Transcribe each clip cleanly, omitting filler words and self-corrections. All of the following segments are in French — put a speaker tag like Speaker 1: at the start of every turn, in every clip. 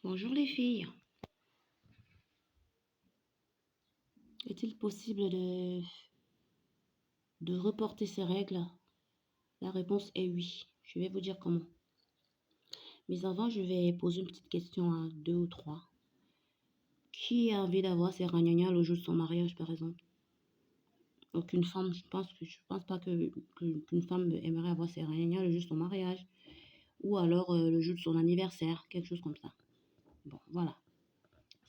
Speaker 1: Bonjour les filles. Est-il possible de reporter ces règles? La réponse est oui. Je vais vous dire comment. Mais avant, je vais poser une petite question à deux ou trois. Qui a envie d'avoir ses ragnagnas le jour de son mariage, par exemple? Aucune femme, je pense pas qu'une femme aimerait avoir ses ragnagnas le jour de son mariage. Ou alors le jour de son anniversaire, quelque chose comme ça. Bon, voilà.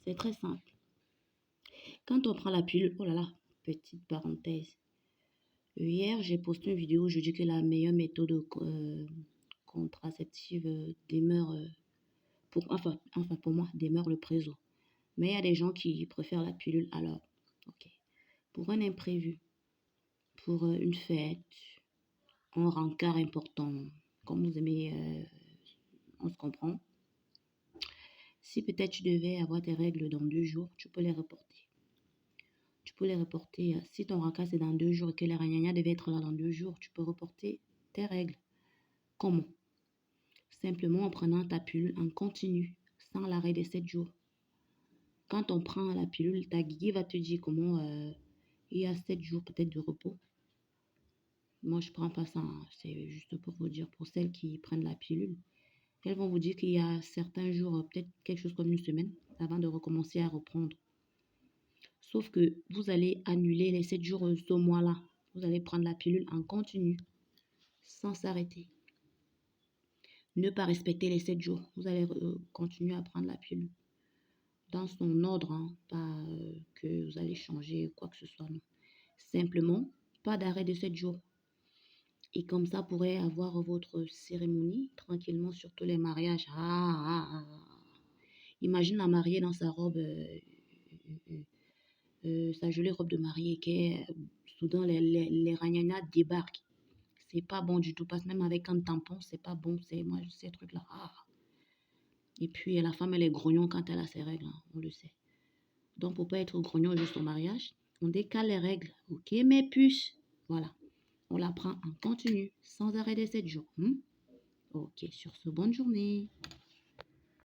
Speaker 1: C'est très simple. Quand on prend la pilule, oh là là, petite parenthèse. Hier, j'ai posté une vidéo où je dis que la meilleure méthode contraceptive demeure, pour moi, demeure le préso. Mais il y a des gens qui préfèrent la pilule. Alors, ok. Pour un imprévu, pour une fête, un rencard important, comme vous aimez, on se comprend. Si peut-être tu devais avoir tes règles dans 2 jours, tu peux les reporter. Tu peux les reporter. Si ton rencard c'est dans 2 jours et que les ragnagnas devaient être là dans 2 jours, tu peux reporter tes règles. Comment? Simplement en prenant ta pilule en continu, sans l'arrêt des 7 jours. Quand on prend la pilule, ta guigui va te dire comment il y a 7 jours peut-être de repos. Moi, je prends pas ça, hein. C'est juste pour vous dire, pour celles qui prennent la pilule. Elles vont vous dire qu'il y a certains jours, peut-être quelque chose comme une semaine, avant de recommencer à reprendre. Sauf que vous allez annuler les 7 jours ce mois-là. Vous allez prendre la pilule en continu, sans s'arrêter. Ne pas respecter les 7 jours. Vous allez continuer à prendre la pilule. Dans son ordre, hein, pas que vous allez changer quoi que ce soit, non. Simplement, pas d'arrêt de 7 jours. Et comme ça, vous pourrez avoir votre cérémonie tranquillement, surtout les mariages. Imagine la mariée dans sa robe, sa jolie robe de mariée, soudain les ragnagnas débarquent. C'est pas bon du tout, parce que même avec un tampon, c'est pas bon. Moi, ces trucs-là. Et puis, la femme, elle est grognon quand elle a ses règles, hein, on le sait. Donc, pour pas être grognon juste au mariage, on décale les règles. Ok, mes puces. Voilà. On la prend en continu, sans arrêt de 7 jours. Ok, sur ce, bonne journée.